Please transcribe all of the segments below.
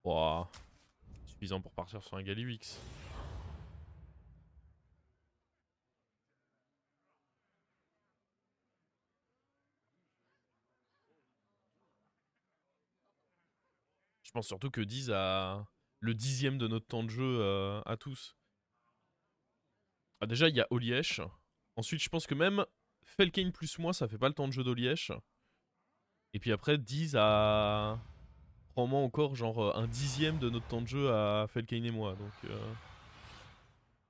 Ouah, suffisant pour partir sur un Galliwix. Je pense surtout que 10 a le 10e de notre temps de jeu à tous. Ah, déjà, il y a Olièche. Ensuite, je pense que même Felkane plus moi, ça fait pas le temps de jeu d'Olièche. Et puis après, 10 a probablement encore genre un 10e de notre temps de jeu à Felkane et moi. Donc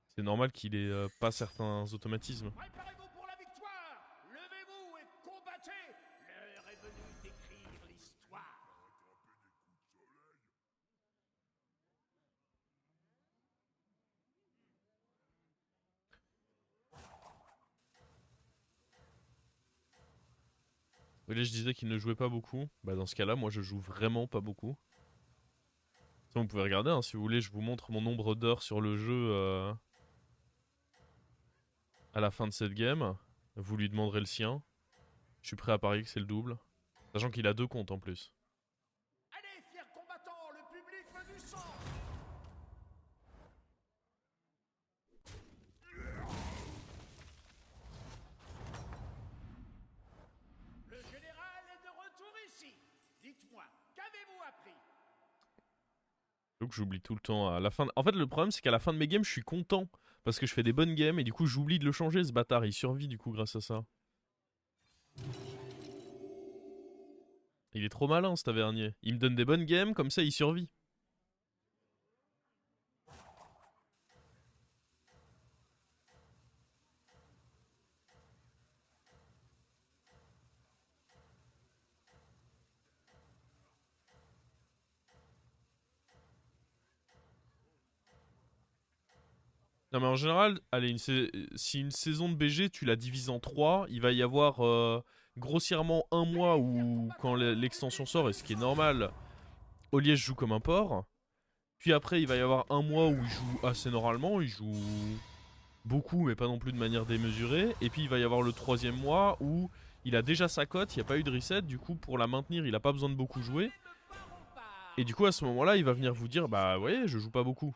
c'est normal qu'il ait pas certains automatismes. Préparez-vous pour la victoire! Levez-vous et combattez! L'heure est venue d'écrire l'histoire! Et là, je disais qu'il ne jouait pas beaucoup. Bah, dans ce cas-là, moi, je joue vraiment pas beaucoup. Ça, vous pouvez regarder, hein, si vous voulez, je vous montre mon nombre d'heures sur le jeu à la fin de cette game. Vous lui demanderez le sien. Je suis prêt à parier que c'est le double. Sachant qu'il a 2 comptes en plus. Allez, fiers combattants, le public veut du sang! Le général est de retour ici! Dites-moi, qu'avez-vous appris? Donc j'oublie tout le temps à la fin. En fait, le problème, c'est qu'à la fin de mes games, je suis content. Parce que je fais des bonnes games et du coup, j'oublie de le changer, ce bâtard. Il survit du coup grâce à ça. Il est trop malin, ce tavernier. Il me donne des bonnes games, comme ça, il survit. Non mais en général, allez, si une saison de BG, tu la divises en 3, il va y avoir grossièrement un mois Allez, fiers où quand combattants, le l'extension public sort, veut et du ce qui est sang! normal, Oliège joue comme un porc. Puis après, il va y avoir un mois où il joue assez normalement, il joue beaucoup, mais pas non plus de manière démesurée. Et puis il va y avoir le 3e mois où il a déjà sa cote, il n'y a pas eu de reset, du coup pour la maintenir, il n'a pas besoin de beaucoup jouer. Allez, me part on Et part! du coup à ce moment-là, il va venir vous dire, Réfléchissez bah bien! ouais, je joue pas beaucoup.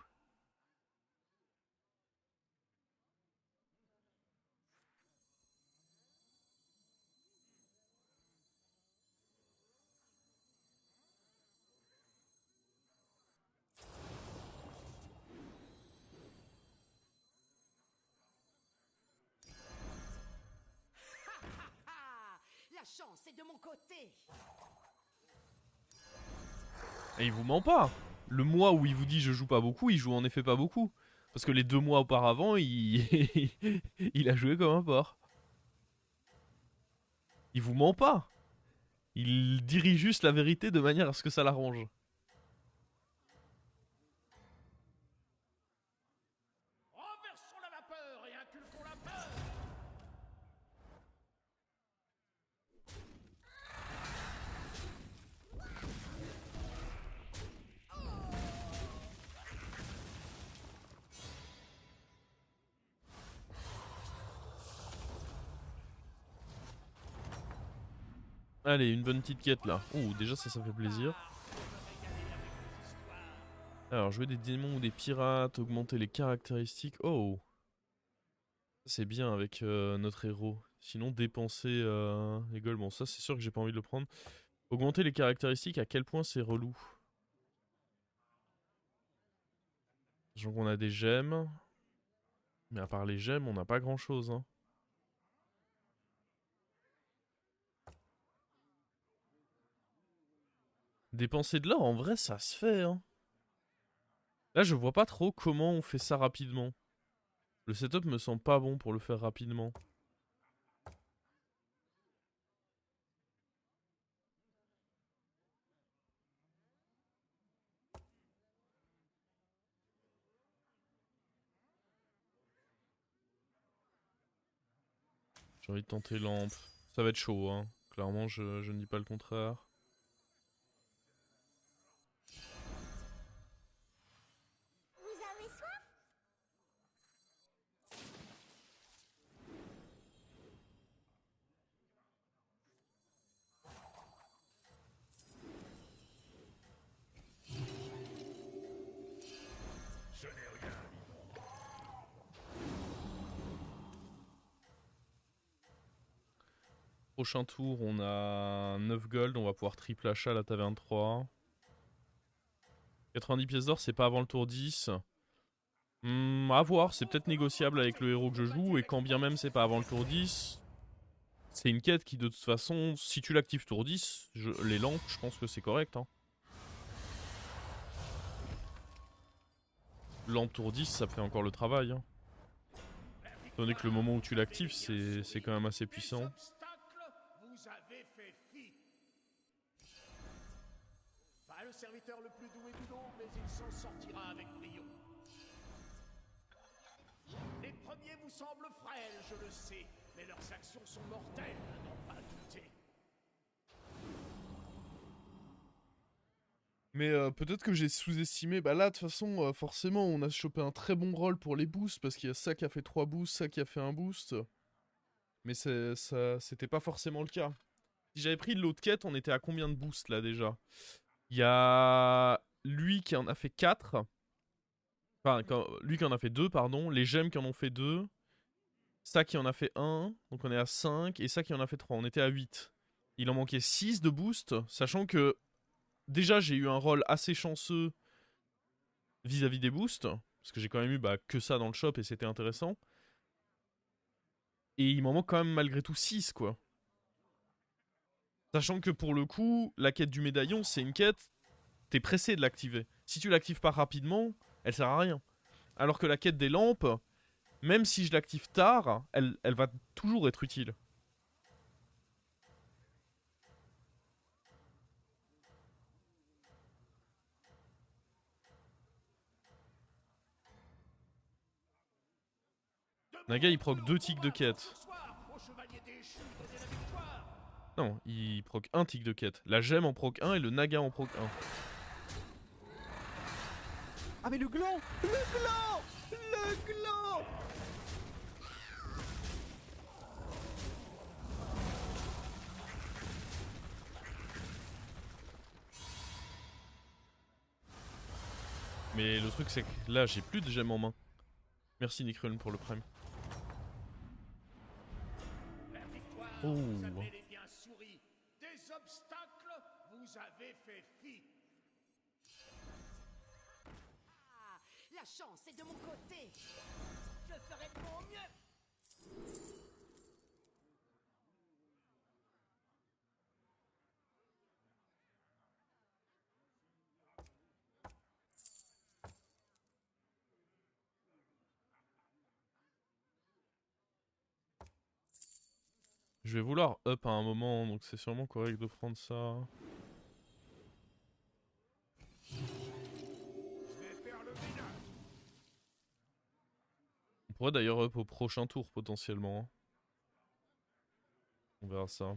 La chance est de mon côté! Et il vous ment pas. Le mois où il vous dit je joue pas beaucoup, il joue en effet pas beaucoup. Parce que les 2 mois auparavant, il a joué comme un porc. Il vous ment pas. Il dirige juste la vérité de manière à ce que ça l'arrange. Renversons la vapeur et inculquons la peur! Allez, une bonne petite quête là. Oh, déjà ça fait plaisir. Je vais me régaler avec vos histoires! Alors, jouer des démons ou des pirates, augmenter les caractéristiques. Oh, c'est bien avec notre héros. Sinon, dépenser les gold. Bon, ça, c'est sûr que j'ai pas envie de le prendre. Augmenter les caractéristiques, à quel point c'est relou. Sachant qu'on a des gemmes. Mais à part les gemmes, on n'a pas grand chose. Hein. Dépenser de l'or, en vrai, ça se fait. Hein. Là, je vois pas trop comment on fait ça rapidement. Le setup me semble pas bon pour le faire rapidement. J'ai envie de tenter lampe. Ça va être chaud, hein. Clairement, je ne dis pas le contraire. Vous avez soif? Prochain tour, on a 9 gold, on va pouvoir triple achat à la taverne 3. 90 pièces d'or, c'est pas avant le tour 10. À voir, c'est peut-être négociable avec le héros que je joue, et quand bien même c'est pas avant le tour 10, c'est une quête qui de toute façon, si tu l'actives tour 10, les lampes, je pense que c'est correct. Hein. Lampe tour 10, ça fait encore le travail. Hein. Étant donné que le moment où tu l'actives, c'est quand même assez puissant. Vous avez fait fi. Pas le serviteur le plus doué du monde, mais il s'en sortira avec brio. Les premiers vous semblent frêles, je le sais, mais leurs actions sont mortelles, à n'en pas douter. Mais peut-être que j'ai sous-estimé. Bah là, de toute façon, forcément, on a chopé un très bon rôle pour les boosts, parce qu'il y a ça qui a fait 3 boosts, ça qui a fait un boost. Mais c'était pas forcément le cas. Si j'avais pris l'autre quête, on était à combien de boosts là déjà? Il y a lui qui en a fait 4. Enfin, lui qui en a fait 2, pardon. Les gemmes qui en ont fait 2. Ça qui en a fait 1. Donc on est à 5. Et ça qui en a fait 3. On était à 8. Il en manquait 6 de boost. Sachant que déjà j'ai eu un rôle assez chanceux vis-à-vis des boosts. Parce que j'ai quand même eu que ça dans le shop et c'était intéressant. Et il m'en manque quand même malgré tout 6 quoi. Sachant que pour le coup, la quête du médaillon, c'est une quête, t'es pressé de l'activer. Si tu l'actives pas rapidement, elle sert à rien. Alors que la quête des lampes, même si je l'active tard, elle va toujours être utile. Naga il proc 2 tics de quête. Non, il proc 1 tic de quête. La gemme en proc 1 et le Naga en proc 1. Ah mais le gland! Le gland! Le gland! Mais le truc c'est que là j'ai plus de gemmes en main. Merci Necrone pour le prime. Oh. Vous avez bien souri. Des obstacles, vous avez fait fi. Ah, la chance est de mon côté. Je ferai de mon mieux. Je vais vouloir up à un moment, donc c'est sûrement correct de prendre ça. Je vais faire le ménage. On pourrait d'ailleurs up au prochain tour potentiellement. On verra ça.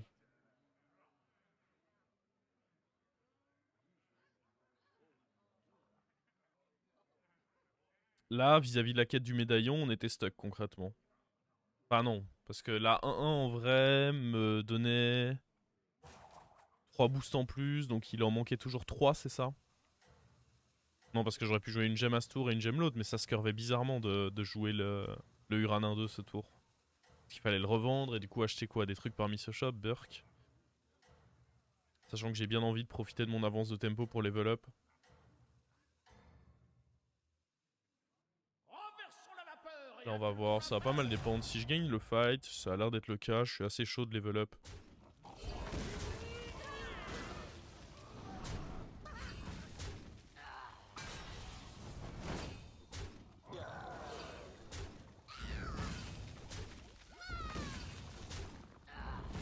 Là, vis-à-vis de la quête du médaillon, on était stuck concrètement. Enfin non, parce que la 1-1 en vrai me donnait 3 boosts en plus, donc il en manquait toujours 3, c'est ça? Non, parce que j'aurais pu jouer une gemme à ce tour et une gemme l'autre, mais ça se curvait bizarrement de jouer le Uran 1-2 ce tour. Parce qu'il fallait le revendre et du coup acheter quoi? Des trucs parmi ce shop, Burk. Sachant que j'ai bien envie de profiter de mon avance de tempo pour level up. Renversons la vapeur et Là on va voir, ça va pas mal dépendre. Si je gagne le fight, ça a l'air d'être le cas, je suis assez chaud de level up.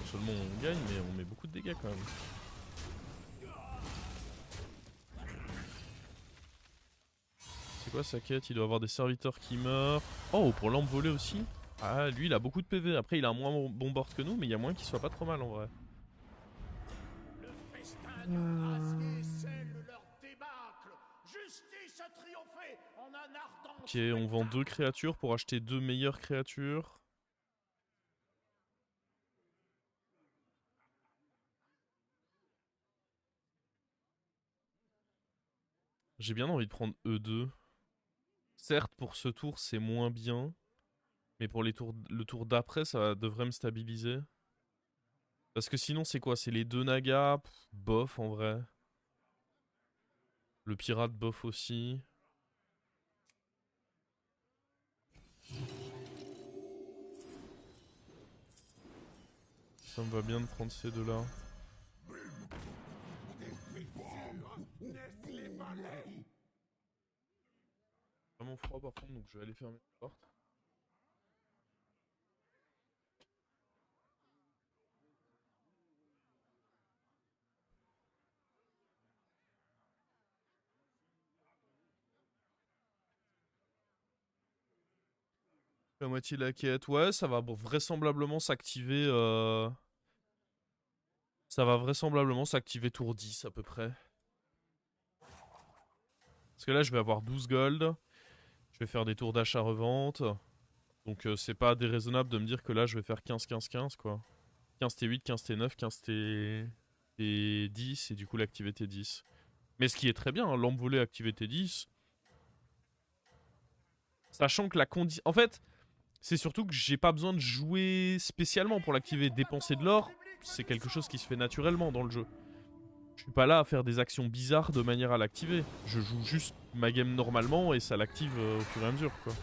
Seulement on gagne, mais on met beaucoup de dégâts quand même. C'est quoi sa quête? Il doit avoir des serviteurs qui meurent. Oh, pour lampe volée aussi? Ah, lui il a beaucoup de PV. Après il a un moins bon board que nous, mais il y a moins qu'il soit pas trop mal en vrai. le festin du brasier scelle leur débâcle. Justice a triomphé en un ardent Ok, on vend 2 créatures pour acheter 2 meilleures créatures. J'ai bien envie de prendre E2. Certes, pour ce tour, c'est moins bien. Mais pour le tour d'après, ça devrait me stabiliser. Parce que sinon, c'est quoi? C'est les deux nagas? Pff, bof en vrai. Le pirate, bof aussi. Ça me va bien de prendre ces deux-là. Vraiment froid par contre, donc je vais aller fermer la porte. La moitié de la quête, ouais, ça va vraisemblablement s'activer. Ça va vraisemblablement s'activer tour 10 à peu près. Parce que là, je vais avoir 12 gold. Je vais faire des tours d'achat-revente. Donc, c'est pas déraisonnable de me dire que là, je vais faire 15-15-15 quoi. 15 T8, 15 T9, 15 T10 et du coup l'activer T10. Mais ce qui est très bien, hein, lampe volée activer T10. Sachant que la condition. En fait, c'est surtout que j'ai pas besoin de jouer spécialement pour l'activer. Dépenser de l'or, c'est quelque chose qui se fait naturellement dans le jeu. Je suis pas là à faire des actions bizarres de manière à l'activer. Je joue juste ma game normalement et ça l'active au fur et à mesure, quoi.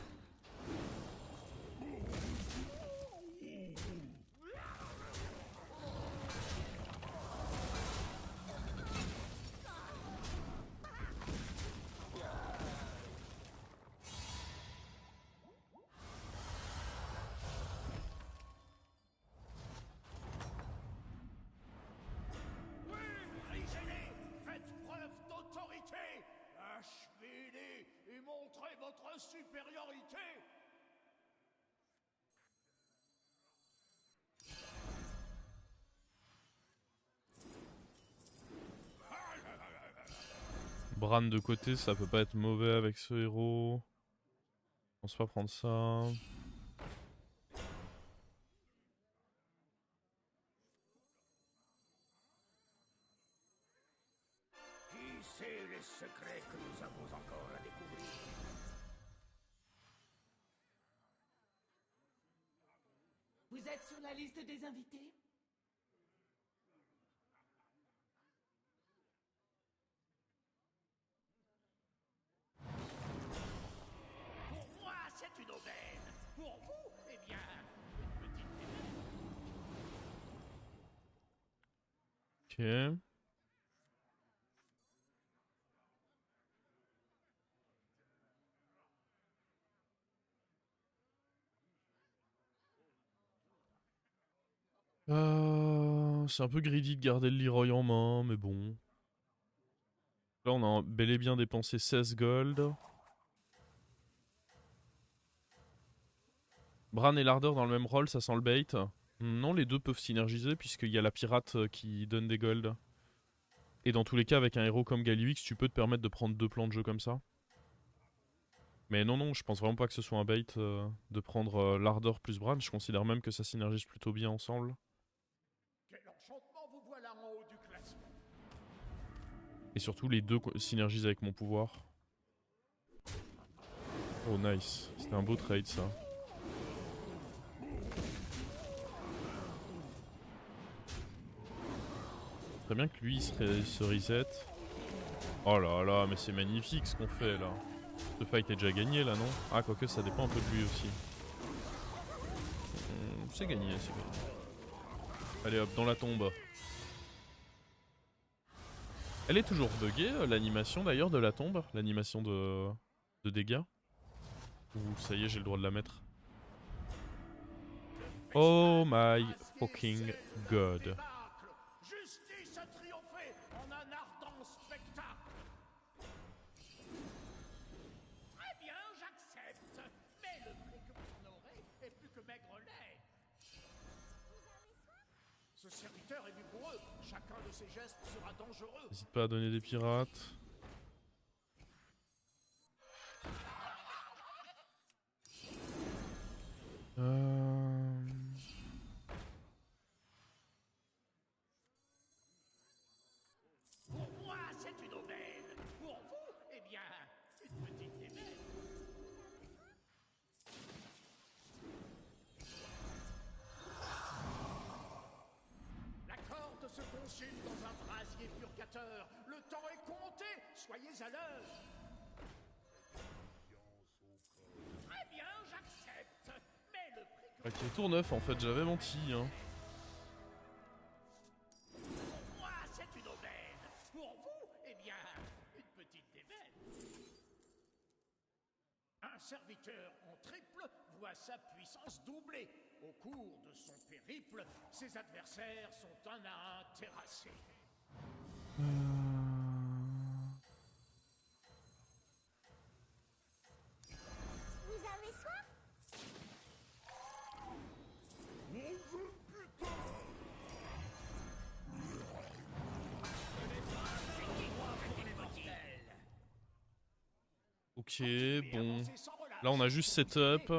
Brisez-les, faites preuve d'autorité, achevez-les et montrez votre supériorité. Bran de côté, ça peut pas être mauvais avec ce héros. Je pense pas prendre ça. Qui sait les secrets que nous avons encore à découvrir? Vous êtes sur la liste des invités? Pour moi, c'est une aubaine. Pour vous, eh bien, une petite défaite. Ok. C'est un peu greedy de garder le Leroy en main, mais bon. Là, on a bel et bien dépensé 16 gold. Bran et l'ardeur dans le même rôle, ça sent le bait. Non, les deux peuvent synergiser puisqu'il y a la pirate qui donne des gold. Et dans tous les cas, avec un héros comme Galliwix, tu peux te permettre de prendre deux plans de jeu comme ça. Mais non, non, je pense vraiment pas que ce soit un bait de prendre l'ardeur plus Bran. Je considère même que ça synergise plutôt bien ensemble. Quel enchantement vous voilà en haut du classement. Et surtout, les deux synergisent avec mon pouvoir. Oh, nice. C'était un beau trade, ça. Très bien que lui, il se reset. Oh là là, mais c'est magnifique ce qu'on fait, là. Ce fight est déjà gagné, là, non? Ah, quoique, ça dépend un peu de lui aussi. C'est gagné, c'est gagné. Allez, hop, dans la tombe. Elle est toujours buggée, l'animation, d'ailleurs, de la tombe. L'animation de dégâts. Ou ça y est, j'ai le droit de la mettre. Oh my fucking god. Justice a triomphé en un ardent spectacle. Très bien, j'accepte. Mais le prix que vous en aurez est plus que maigre lait. Ce serviteur est vigoureux. Chacun de ses gestes sera dangereux. N'hésite pas à donner des pirates. Pour moi, c'est une aubaine. Pour vous, eh bien, une petite défaite. brûle dans un brasier purgateur. Le temps est compté, soyez à l'heure. Très bien, j'accepte. Mais le prix que Ah, qui est tour neuf en fait, j'avais menti. Hein. pour moi, c'est une aubaine. Pour vous, eh bien, une petite déveine. Un serviteur en triple voit sa puissance doubler. Au cours de son périple, ses adversaires sont un à un terrassés. Vous avez soif? Ok, bon. Là, on a juste setup.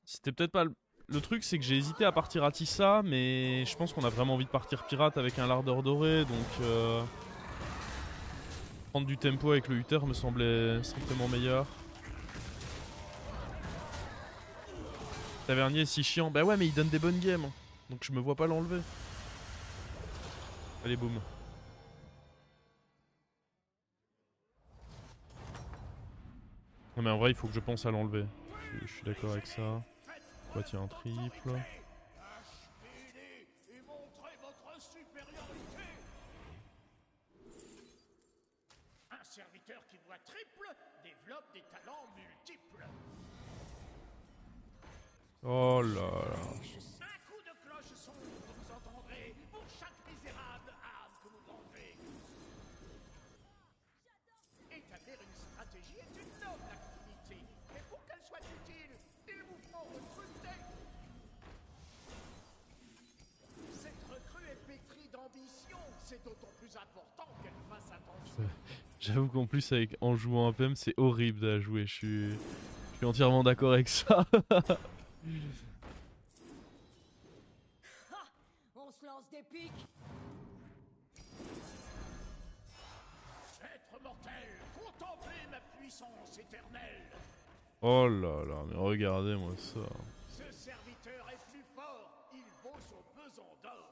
C'était peut-être pas... Le truc, c'est que j'ai hésité à partir à Tissa, mais je pense qu'on a vraiment envie de partir pirate avec un lardeur doré, donc... Prendre du tempo avec le Hutter me semblait simplement meilleur. Tavernier est si chiant. Bah ouais, mais il donne des bonnes games. Donc je me vois pas l'enlever. Allez, boum. Non mais en vrai, il faut que je pense à l'enlever. Je suis d'accord avec ça. Quoi, tiens, un triple. Achevez-les et montrez votre supériorité. Un serviteur qui voit triple développe des talents multiples. Oh là là. Un coup de cloche sombre que vous entendrez pour chaque misérable âme que vous vendrez. Établir une stratégie est une noble activité, mais pour qu'elle soit utile, il vous faut recruter. Cette recrue est pétrie d'ambition, c'est d'autant plus important qu'elle fasse attention. J'avoue qu'en plus, en jouant un PM, c'est horrible à jouer. Je suis entièrement d'accord avec ça. On se lance des piques. Être mortel, contemplez ma puissance éternelle. Oh là là, mais regardez-moi ça. Ce serviteur est plus fort, il vaut son pesant d'or.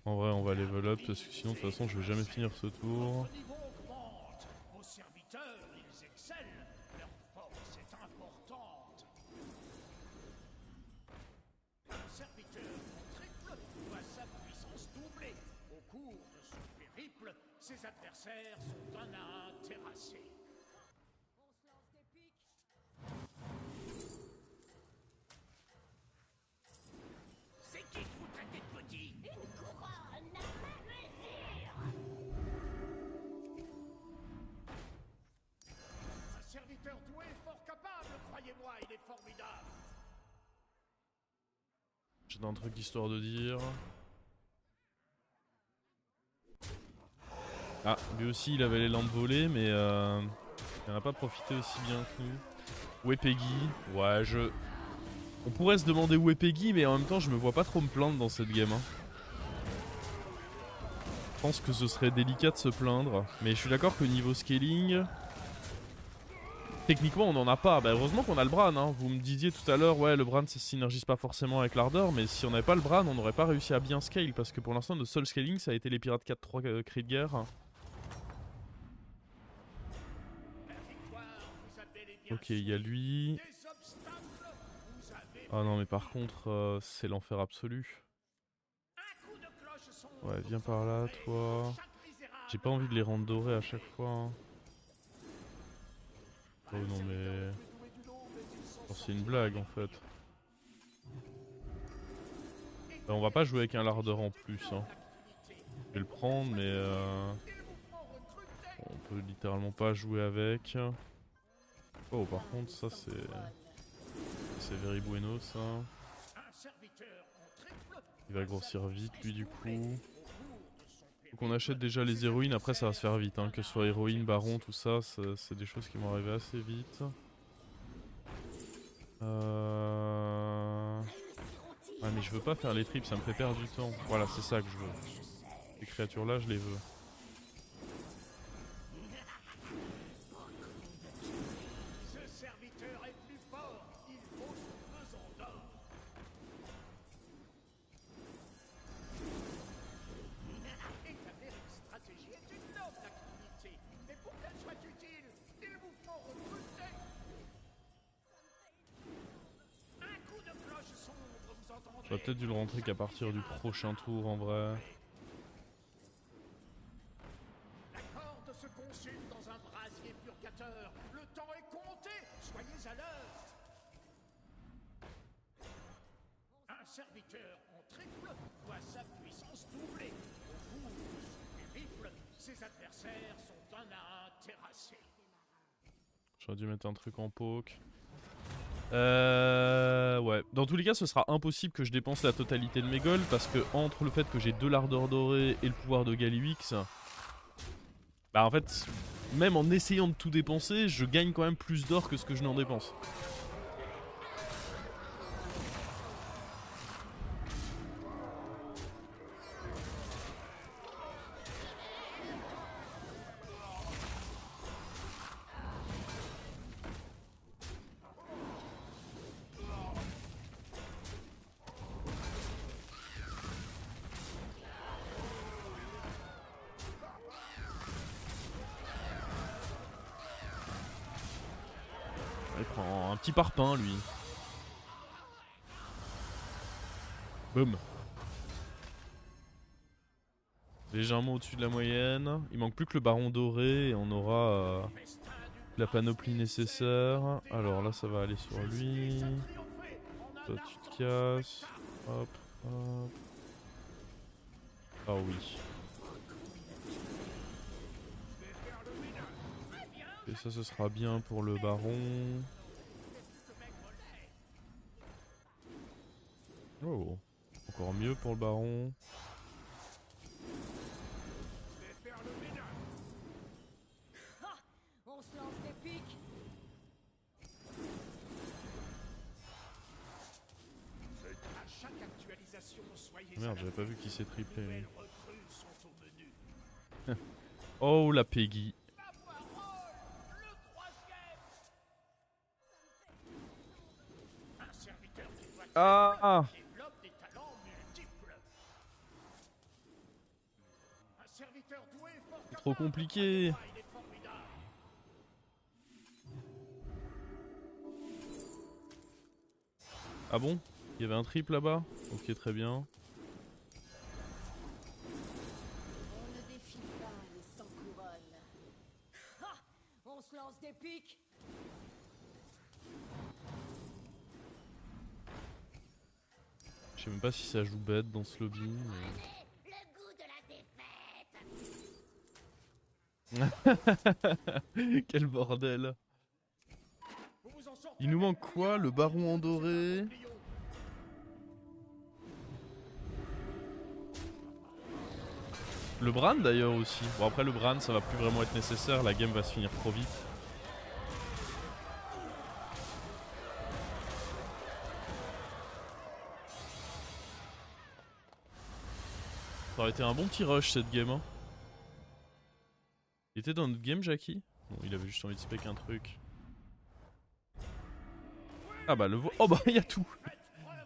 En vrai, on va level up parce que sinon, de toute façon, je vais jamais finir ce tour. Votre niveau augmente. Vos serviteurs, ils excellent. Leur force est importante. Un serviteur en triple voit sa puissance doubler. Au cours de son périple, ses adversaires sont un à un terrassés. On se lance des piques. C'est qui que vous traitez de petit? Une couronne à ma mesure! Un serviteur doué, fort capable, croyez-moi, il est formidable. J'ai un truc histoire de dire. Ah, lui aussi, il avait l'élan de voler, mais il n'en a pas profité aussi bien que nous. Où est Peggy? Ouais, on pourrait se demander où est Peggy, mais en même temps, je me vois pas trop me plaindre dans cette game. Hein. Je pense que ce serait délicat de se plaindre, mais je suis d'accord que niveau scaling... Techniquement, on n'en a pas. Bah, heureusement qu'on a le Bran. Hein. Vous me disiez tout à l'heure, ouais, le Bran ça synergise pas forcément avec l'Ardeur, mais si on n'avait pas le Bran, on n'aurait pas réussi à bien scale, parce que pour l'instant, notre seul scaling, ça a été les Pirates 4-3 cris de guerre. Ok, il y a lui. Ah non, mais par contre, c'est l'enfer absolu. Ouais, viens par là, toi. J'ai pas envie de les rendre dorés à chaque fois. Hein. Oh non, mais... Oh, c'est une blague, en fait. Bah, on va pas jouer avec un lardeur en plus. Hein. Je vais le prendre, mais... On peut littéralement pas jouer avec. Oh, par contre, ça c'est... C'est very bueno, ça. Il va grossir vite, lui, du coup. Faut qu'on achète déjà les héroïnes, après ça va se faire vite. Hein. Que ce soit héroïne, baron, tout ça, c'est des choses qui vont arriver assez vite. Ah, mais je veux pas faire les trips, ça me fait perdre du temps. Voilà, c'est ça que je veux. Ces créatures-là, je les veux. J'aurais peut-être dû le rentrer qu'à partir du prochain tour en vrai. La corde se consume dans un brasier purgateur. Le temps est compté. Soyez à l'heure. Un serviteur en triple voit sa puissance doubler. Au cours de son périple, ses adversaires sont un à un terrassés. J'aurais dû mettre un truc en poke. Ouais. Dans tous les cas, ce sera impossible que je dépense la totalité de mes golds parce que entre le fait que j'ai 2 lardeurs dorés et le pouvoir de Galliwix, bah en fait, même en essayant de tout dépenser, je gagne quand même plus d'or que ce que je n'en dépense. Il prend un petit parpaing lui. Boum. Légèrement au-dessus de la moyenne. Il manque plus que le baron doré et on aura la panoplie nécessaire. Alors là ça va aller sur lui. Toi tu te casses. Hop, hop. Ah oui. Et ça ce sera bien pour le baron. Oh. Encore mieux pour le baron. On se lance des pics. À chaque actualisation, soyez Merde, à j'avais pas vu qu'il s'est triplé. nouvelles lui. recrues sont au menu. Oh la Peggy. La parole, le troisième. Un serviteur qui doit Ah. développe des talents multiples. Un serviteur doué fort C'est trop compliqué. il est formidable. Ah bon? Il y avait un triple là-bas? Ok, très bien. On ne défile pas les sans couronne. Ha! On se lance des pics. Je sais même pas si ça joue bête dans ce lobby. Mais... Le goût de la défaite. Quel bordel. Vous vous en sortez Il nous avec manque quoi? Le baron en doré. brio. Le Bran d'ailleurs aussi. Bon après le Bran ça va plus vraiment être nécessaire, la game va se finir trop vite. Ça aurait été un bon petit rush cette game. Hein. Il était dans notre game Jackie? Bon il avait juste envie de spec un truc. Ah bah le vo... Oh bah il y a tout.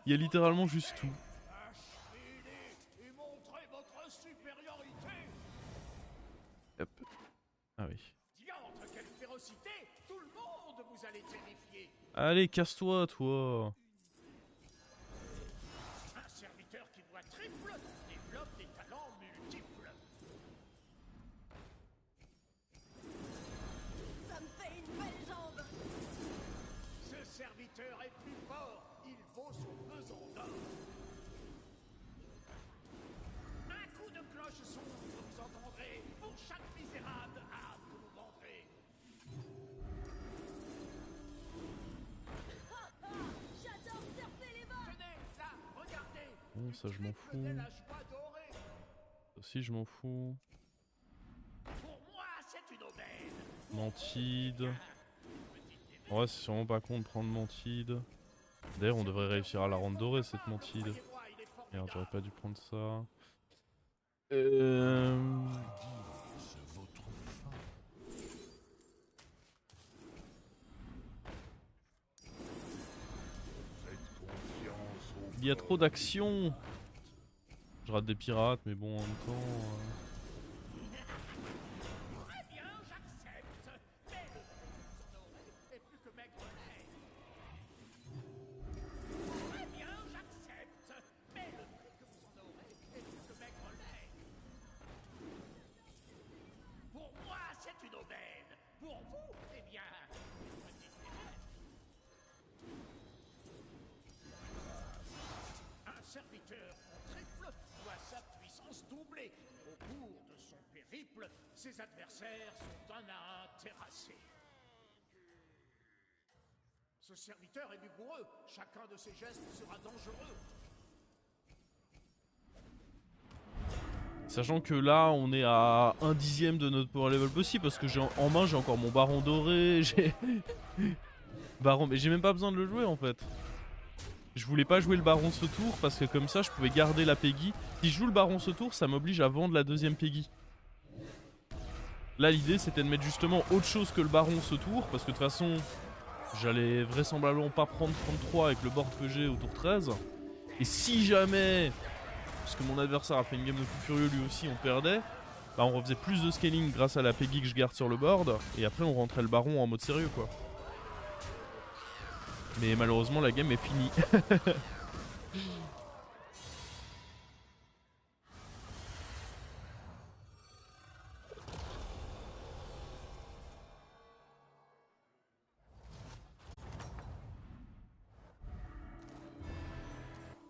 Il y a littéralement juste tout. Achevez-les et montrez votre supériorité. Hop. Ah oui. Diantre, quelle férocité! Tout le monde vous allez terrifier. Allez casse-toi toi. Un serviteur qui doit triple développe des talents multiples. Ça me fait une belle jambe. Ce serviteur est plus fort, il vaut son pesant d'or. Un coup de cloche sombre, vous entendrez, pour chaque misérable âme que vous vendrez. J'adore surfer les vagues. Tenez, là, regardez. Bon ça je m'en Triple de fous. la joie dorée. Ça aussi je m'en fous. Pour moi, c'est une aubaine. Mantide. Ouais, c'est sûrement pas con de prendre Mantide. D'ailleurs, on devrait réussir à la rendre dorée cette Mantide. Croyez-moi, il est formidable. Merde, j'aurais pas dû prendre ça. Il y a trop d'actions. Je rate des pirates, mais bon, en même temps... Très bien, j'accepte. Mais le vous en aurez, et plus que maigre lait. Très bien, j'accepte. vous? Eh bien, petite défaite. Un serviteur en triple voit sa puissance doubler. Au cours de son périple, ses adversaires sont un à un terrassés. Ce serviteur est vigoureux. Chacun de ses gestes sera dangereux. Sachant que là, on est à 1/10 de notre power level possible parce que en main, j'ai encore mon baron doré, j'ai... Baron, mais j'ai même pas besoin de le jouer en fait. Je voulais pas jouer le baron ce tour parce que comme ça, je pouvais garder la Peggy. Si je joue le baron ce tour, ça m'oblige à vendre la deuxième Peggy. Là, l'idée, c'était de mettre justement autre chose que le baron ce tour parce que de toute façon, j'allais vraisemblablement pas prendre 33 avec le board que j'ai au tour 13. Et si jamais... parce que mon adversaire a fait une game de coup furieux lui aussi, on perdait. Bah on refaisait plus de scaling grâce à la Peggy que je garde sur le board. Et après on rentrait le baron en mode sérieux quoi. Mais malheureusement la game est finie.